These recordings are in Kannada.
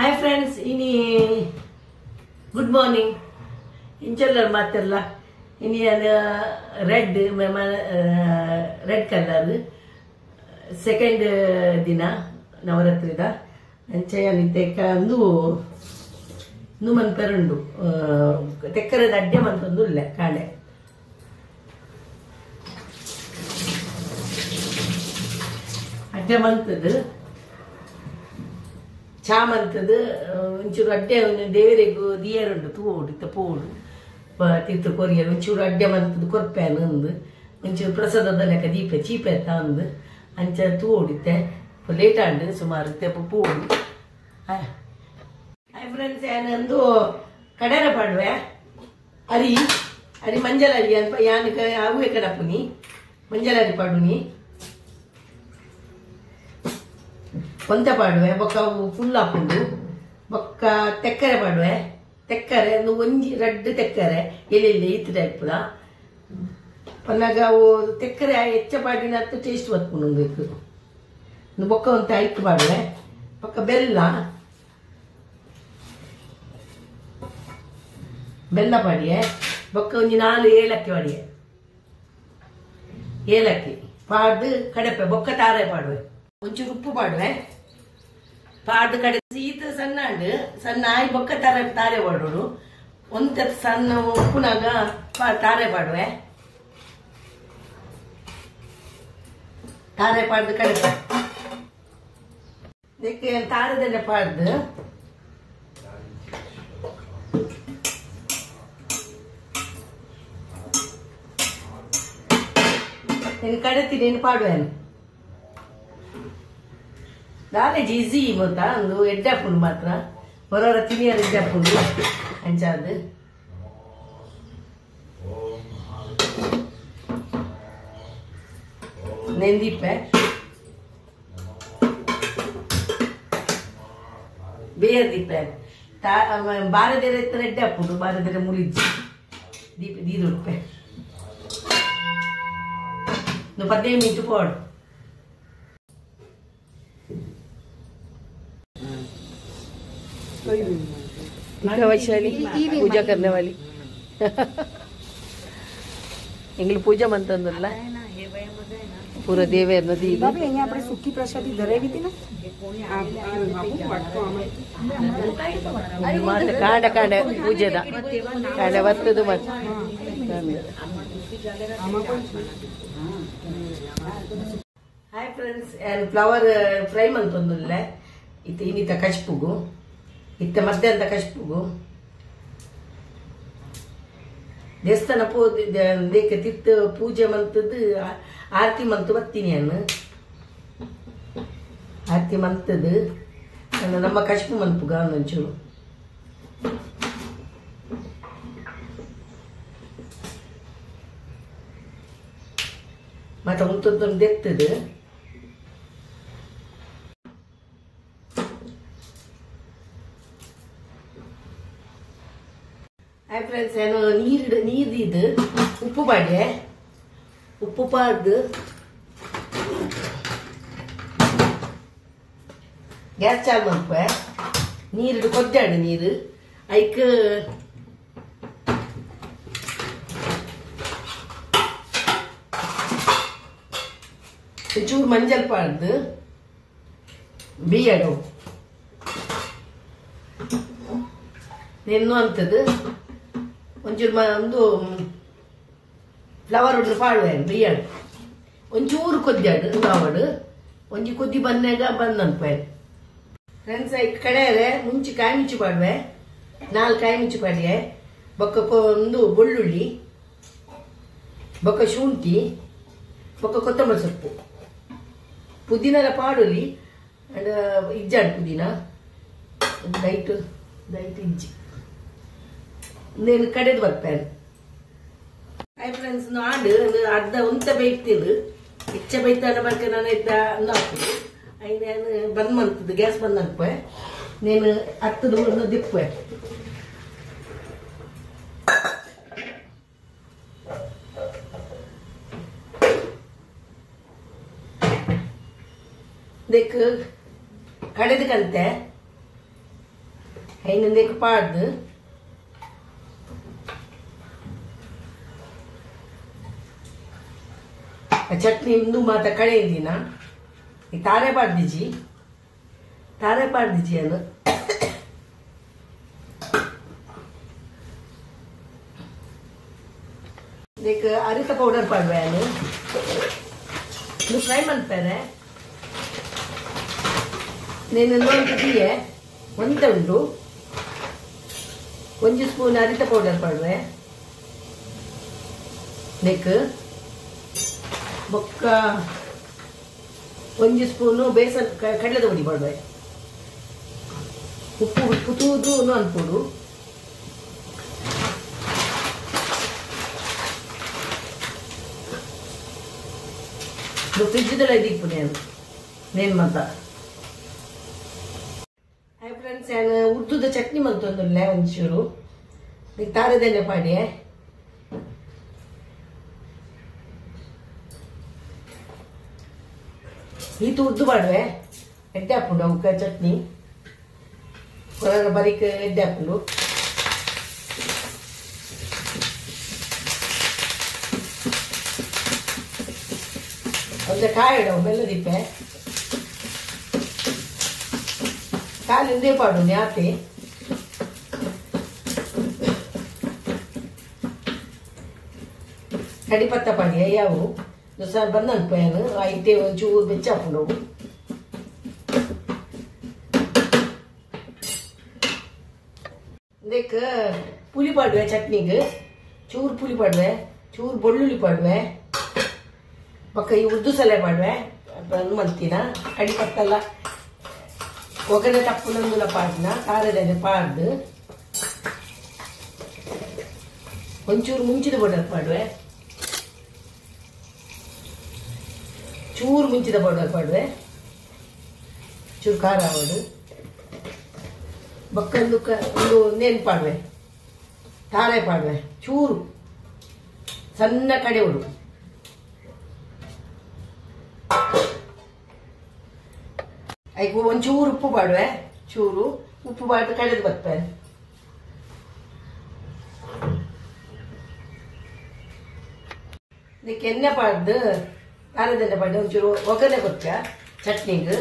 हाय फ्रेंड्स इनी गुड मॉर्निंग इंचल्लर मातरला इनी रेड रेड कलर सेकेंड दिन नवरात्रिद अंचू मन पेरुंडु तेक्कर अड्डे मंतु काणे अड्डे मंतद ಚಾಮಂತದ ಒಂಚೂರು ಅಡ್ಡೆ ದೇವರಿಗೂ ದಿಯರುಂಡು ತೂಡು ಪೋಡು ತೀರ್ಥ ಕೊರಿಯರು ಒಂಚೂರು ಅಡ್ಡೆ ಮಂತದ ಕೊರ್ಪೆನು ಅಂದು ಒಂಚೂರು ಪ್ರಸಾದದ ಲೆಕ್ಕ ದೀಪ ಚೀಪೆ ಅಂದು ಅಂಚ ತೂಡಿತ್ತೆ ಲೇಟ್ ಆಂಡು ಸುಮಾರು ತೆಪ್ಪ ಪೋಡು ಹಾಯ್ ಫ್ರೆಂಡ್ಸ್ ಏನಂದು ಕಡರ ಪಾಡುವೆ ಅರಿ ಅರಿ ಮಂಜಲ್ ಅರಿ ಅಂತ ಯಾನಕ ಆಗುವೆ ಕಡಪುನಿ ಮಂಜಲ್ ಅರಿ ಪಾಡುನಿ ಒಂತ ಪಾಡುವೆ ಬೊಕ್ಕ ಫುಲ್ ಹಾಕೊಂಡು ಬೊಕ್ಕ ತೆಕ್ಕರೆ ಪಾಡುವೆ ತೆಕ್ಕರೆ ಒಂಜಿ ರಡ್ಡು ತೆಕ್ಕರೆ ಎಲೆಲ್ಲಿ ಈತ ಟೈಪ್ದ ಪನ್ನಾಗ ಅವು ತೆಕ್ಕರೆ ಹೆಚ್ಚ ಪಾಡಿನ ಹತ್ತು ಟೇಸ್ಟ್ ಬತ್ಕೊಂಡು ಬೊಕ್ಕ ಒಂತ ಐಕ್ ಪಾಡುವೆ ಬೊಕ್ಕ ಬೆಲ್ಲ ಪಾಡಿಯೆ ಬೊಕ್ಕ ಒಂಜಿ 4 ಏಲಕ್ಕಿ ಪಾಡಿಯೆ ಏಲಕ್ಕಿ ಪಾಡ್ದು ಕಡಪೆ ಬೊಕ್ಕ ತಾರೆ ಪಾಡುವೆ ಒಂಚೂರು ಉಪ್ಪು ಪಾಡುವೆ ಪಾಡ್ದು ಕಡೆ ಸೀತ ಸಣ್ಣ ಅಂಡು ಸಣ್ಣ ಆಯಿ ಬೊಕ್ಕ ತಾರೆ ಪಾಡೋಡು ಒಂತ ಸಣ್ಣ ಉಪ್ಪುನಾಗ ತಾರೆ ಪಾಡುವೆ ತಾರೆ ಪಾಡ್ದು ಕಡಪೆ ಇದಕ್ಕೆ ತಾರದೆಲ್ಲ ಪಾಡ್ದು ನೀನು ಕಡತಿ ನೀನು ಪಾಡುವೇನು ನಾಲೆಜ್ ಈಸಿ ಗೊತ್ತಾ ಒಂದು ಎಡ್ಡಾಪುಂಡು ಮಾತ್ರ ಹೊರವರ ತಿನಿಯರು ಎಡ್ಡಾಪುಂಡು ಅಂಚಾದು ನೆಂದಿಪ್ಪೆ ಬೇರೆ ದೀಪೆ ಬಾರದೇರ ಎತ್ತರ ಎಡ್ಡಾಪುಂಡು ಬಾರದೇರ ಮುಲಿಜ್ಜಿ ದೀಪ ದೀದುಪ್ಪೆ 15 ಮಿನಿಟ್ ಪೋಡು वैशाली पूजा करने वाली इंग्लिश पूजा मंतंदಲ್ಲ पूरा देवे नदी बाबी અહીંયા આપણે સુકી પ્રસાદી ધરાવી હતી ને ಮಾತ ಕಾಂಡ ಕಾಂಡ ಪೂಜೆದ ಕಾಂಡ ವತ್ತದು ಮತ್ ಹಾಯ್ ಫ್ರೆಂಡ್ಸ್ ಫ್ಲವರ್ ಫ್ರೈ ಮಂತಂದಲ್ಲ ಇತ್ತ ಇನ್ನಿತ ಕಚ್ಪುಗು ಇತ್ತ ಮಧ್ಯಾಹ್ನದ ಕಚ್ಪುಗು ದೇವಸ್ಥಾನ ದೇಕೆ ತಿತ್ತು ಪೂಜೆ ಮಂತದ್ದು ಆರತಿ ಮಂತು ಬತ್ತೀನಿ ಅನ್ನು ಆರತಿ ಮಂತದ್ದು ನಮ್ಮ ಕಚ್ಪು ಮಂಪುಗ ಒಂಚೂರು ಮತ್ತೆ ಉಂಟೊಂದು ದೆತ್ತದು ಹಾಯ್ ಫ್ರೆಂಡ್ಸ್ ಏನು ನೀರ್ದಿದ್ದು ಉಪ್ಪು ಪಾಡ್ಯ ಉಪ್ಪು ಪಾಡ್ದು ಗ್ಯಾಸ್ ಚಾಲು ಮಾಡ್ಪೆ ನೀರು ಕೊದ್ದಾಡು ನೀರು ಐಕ್ ಚೂರು ಮಂಜಲ್ ಪಾಡ್ದು ಬಿಯಡು ನೆನ್ನು ಅಂತದ್ದು ಒಂಚೂರು ಒಂದು ಫ್ಲವರ್ ಒಟ್ಟು ಪಾಡುವೆ ಬಿಯ್ಯಾಡು ಒಂಚೂರು ಕೊದ್ದಾಡು ಫ್ಲವರ್ ಒಂಜಿ ಕೊದ್ದಿ ಬಂದಾಗ ಬಂದನ್ಪೆ ಫ್ರೆಂಡ್ಸ್ ಈ ಕಡೆ ಮುಂಚೆ ಕಾಯಿ ಮುಚ್ಚಿ ಪಾಡುವೆ 4 ಕಾಯಿ ಮುಚ್ಚಿ ಪಾಡ್ಯೆ ಬೊಕ್ಕ ಒಂದು ಬೆಳ್ಳುಳ್ಳಿ ಬೊಕ್ಕ ಶುಂಠಿ ಬೊಕ್ಕ ಕೊತ್ತಂಬರಿ ಸೊಪ್ಪು ಪುದೀನ ಪಾಡುಲಿ ಅಂಡ್ ಇಜ್ಜಾಡು ಪುದೀನ ದೈಟ್ ಇಜ್ಜಿ నేను కడేది ಬರ್ಪೇನೆ ಹಾಯ್ ಫ್ರೆಂಡ್ಸ್ ನಾಡು ಅರ್ಧ ಉಂತ ಬೈತಿದ್ದು ಇಚ್ಚ ಬೈತಾನ ಬರ್ಕ ನಾನು ಇದ್ದ ಅಂದಾಕ್ತದೆ ನಾನು ಬಂದ್ ಮಾಡ್ತಿದ್ದೆ ಗ್ಯಾಸ್ ಬಂದ್ ಅನ್ಪೆ నేను ಹತ್ತದು ಒಂದು ದಿಪ್ಪೆ देख कड़े कंते ಐನಂದೇಕ ಪಾಡ್ದು ಚಟ್ನಿ ಇಂದು ಮಾತ ಕಡೆ ಇದ್ದೀನ ತಾರೆ ಪಾಡ್ದಿಜಿ ಅನ್ನು देख अरिता पाउडर पाडवे फ्राई मल्पेरे नेनुदिए ಒಂದೇ ಉಂಟು ಒಂದು ಸ್ಪೂನ್ ಅರಿತ ಪೌಡರ್ ಪಾಡುವೆ ನೆಕ್ ಬೊಕ್ಕ ಒಂದು ಸ್ಪೂನು ಬೇಸನ್ ಕಡಲೆದ ಪುಡಿ ಪಾಡುವೆ ಉಪ್ಪು ತೂದು ಅನ್ಪೋಡು ಫ್ರಿಜ್ ಇದಿಪ್ಪು ನೇನು ಮತ ಹಾಯ್ ಫ್ರೆಂಡ್ಸ್ ನಾನು ಉರ್ದುದ ಚಟ್ನಿ ಮಲ್ತೊಂದುಲ್ಲೆ ಒಂಚೂರು ತಾರದೆಣ್ಣೆ ಪಾಡಿಯೆ ಈತು ಉರ್ದು ಪಾಡುವೆ ಎಡ್ಡೆ ಹಾಕೊಂಡು ಅವಕ್ಕೆ ಚಟ್ನಿ ಹೊರಗೆ ಬರೀಕ್ ಎಡ್ಡೆ ಹಾಕೊಂಡು ಒಂದು ಕಾಯಿ ಇಡವು ಬೆಲ್ಲದಿಪ್ಪೆ ಕಾಲಿಂದೇ ಪಾಡು ನ್ಯಾಪಿ ಕಡಿಪತ್ತ ಪಾಡಿ ಯಾವು ದೋಸ ಬಂದು ಅನ್ಪೇನು ಐತೆ ಒಂಚೂರು ಬೆಚ್ಚ ಹಾಕೊಂಡವು ಇದಕ್ಕೆ ಪುಲಿ ಪಾಡುವೆ ಚಟ್ನಿಗೆ ಚೂರು ಪುಲಿ ಪಾಡುವೆ ಚೂರು ಬೆಳ್ಳುಳ್ಳಿ ಪಾಡುವೆ ಪಕ್ಕ ಈ ಉದ್ದು ಸಲೆ ಪಾಡುವೆ ಬಂದು ಮಲ್ತಿನ ಕಡಿಪತ್ತಲ್ಲ ಒಗರೆ ತಪ್ಪುನಂದುಲ ಪಾಡ್ನ ಖಾರದೆಣ್ಣೆ ಪಾಡ್ದು ಒಂಚೂರು ಮುಂಚಿದ ಪೌಡರ್ ಪಾಡುವೆ ಚೂರು ಮುಂಚಿದ ಪೌಡರ್ ಪಾಡುವೆ ಚೂರು ಖಾರ ಹಾಡು ಬಕ್ಕಂದು ಒಂದು ನೇನು ಪಾಡುವೆ ತಾರೆ ಪಾಡುವೆ ಚೂರು ಸಣ್ಣ ಕಡೆ ಉಡು ಐಕು ಒಂಚೂರು ಉಪ್ಪು ಪಾಡುವೆ ಚೂರು ಉಪ್ಪು ಪಾಡ್ದು ಕಳೆದು ಬರ್ತೇನೆ ಇದಕ್ಕೆ ಎಣ್ಣೆ ಪಾಡ್ದು ಖಾರದೆಣ್ಣೆ ಪಾಡ್ದು ಒಂಚೂರು ಒಗ್ಗರಣೆ ಕೊತ್ತ ಚಟ್ನಿಗೆ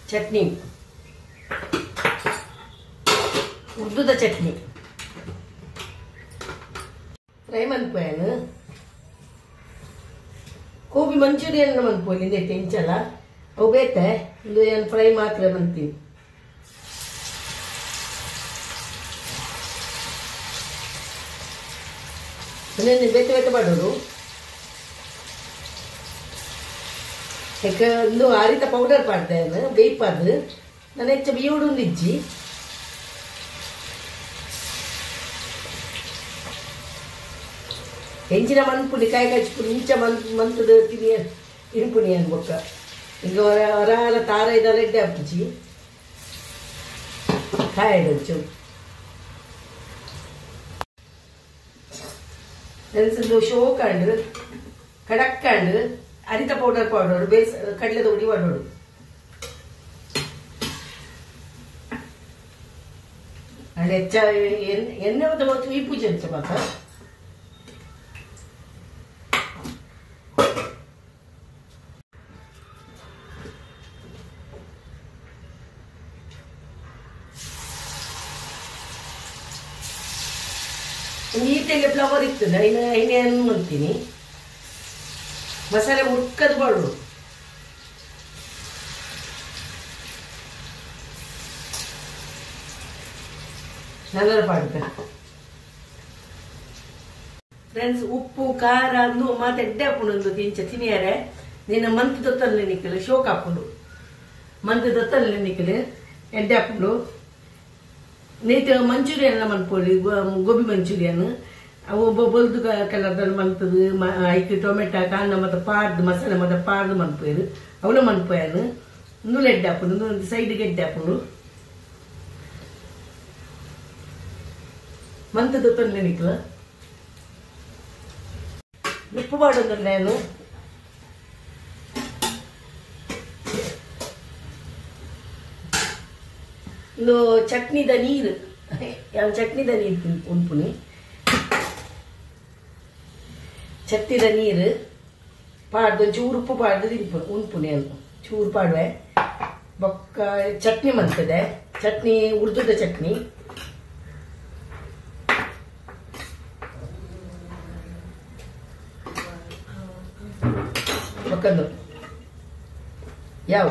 ಚಟ್ನಿ ಉರ್ದುದ ಚಟ್ನಿ ಫ್ರೈ ಮನ್ಪೇನು ಗೋಬಿ ಮಂಚೂರಿಯನ್ ಮನ್ಪೋಲಿ ತೆಂಚಲ್ಲ ಅವು ಬೇತೆ ಇದು ಏನು ಫ್ರೈ ಮಾತ್ರ ಮನ್ತೀನಿ ಬೇತೆ ಬೇತೆ ಮಾಡೋರು ಯಾಕೆ ಒಂದು ಅರಿತ ಪೌಡರ್ ಪಾಡ್ತೇನೆ ಬೇಯ್ಪಾದು ನಾನು ಹೆಚ್ಚು ಬಿಯುಡು ನಿಜ್ಜಿ ಹೆಂಚಿನ ಮನ್ಪುಡಿ ಕಾಯಿ ಕಚ್ಪುಡಿ ಇಂಚ ಮಂತದ ತಿನಿ ಇನ್ಪುಡಿ ಅನ್ಬೊಕ್ಕ ಈಗ ಹೊರ ತಾರ ಇದೆಲ್ಲ ಎಡ್ಡೆ ಹಾಕ್ಚಿ ಕಾಯಿ ಹಚ್ಚು ನೆನ್ಸದು ಶೋ ಕಂಡು ಕಡಕ್ ಕಂಡು ಅರಿತ ಪೌಡರ್ ಪಾಡೋಡು ಬೇಸ್ ಕಡಲೆದ ಹುಡಿ ಮಾಡೋಡು ಅಲ್ಲಿ ಹೆಚ್ಚ ಎಣ್ಣೆ ಮತ್ತು ಈ ಪೂಜೆ ಹೆಚ್ಚ ಮಾತ ಈಟೆಗೆ ಫ್ಲವರ್ ಇರ್ತದೆ ಐನೇನು ಮಾಡ್ತೀನಿ ಮಸಾಲೆ ಮುಕ್ಕದು ಬಾಡು ನಲ್ಲರ ಪಾಡ್ಕ ಫ್ರೆಂಡ್ಸ್ ಉಪ್ಪು ಖಾರ ಅಂದು ಮಾತು ಎಡ್ಡೆ ಹಾಕೊಂಡು ತಿಂಚ ತಿನಿಯಾರೆ ನಿನ್ನ ಮಂತ್ ದೊತ್ತಲ್ಲಿ ನಿಕ್ಕಲು ಶೋಕ್ ಹಾಕೊಂಡು ಮಂತ್ ದೊತ್ತಲ್ಲಿ ನಿಕ್ಕಲು ಎಡ್ಡೆ ಹಾಕೊಂಡು ನೀಟ್ ಮಂಚೂರಿಯನ್ ಎಲ್ಲ ಮನ್ಪೊಡಿ ಗೋಬಿ ಮಂಚೂರಿಯನ್ ಅವು ಬೊಲ್ದು ಕಲರ್ದಲ್ಲಿ ಮಲ್ತದು ಐಕ್ ಟೊಮೆಟೊ ಕಾಂಡ ಮತ್ತೆ ಪಾರ್ದು ಮಸಾಲೆ ಮತ್ತೆ ಪಾರ್ದು ಮನ್ಪೇರು ಅವಳು ಮನ್ಪೋಯನು ಒಂದು ಎಡ್ಡೆ ಹಾಪುಂಡು ಒಂದು ಸೈಡ್ಗೆ ಎಡ್ಡೆ ಹಾಪುಂಡು ಮಂತದ್ದು ತೊಂದರೆ ನಿಕ್ಲ ಉಪ್ಪು ಮಾಡೋದು ನಾನು ಇನ್ನು ಚಟ್ನಿದ ನೀರು ಯಾವ ಚಟ್ನಿದ ನೀರು ಉಂಪುನಿ ಚಟ್ಟಿದ ನೀರು ಪಾಡ್ದು ಚೂರು ಉಪ್ಪು ಪಾಡ್ದು ತಿನ್ಪು ಉಂಪುನಿ ಅನ್ನು ಚೂರು ಪಾಡುವೆ ಬೊಕ್ಕ ಚಟ್ನಿ ಮಂತದೆ ಚಟ್ನಿ ಉರ್ದುದ ಚಟ್ನಿ ಬೊಕ್ಕಂದು ಯಾವ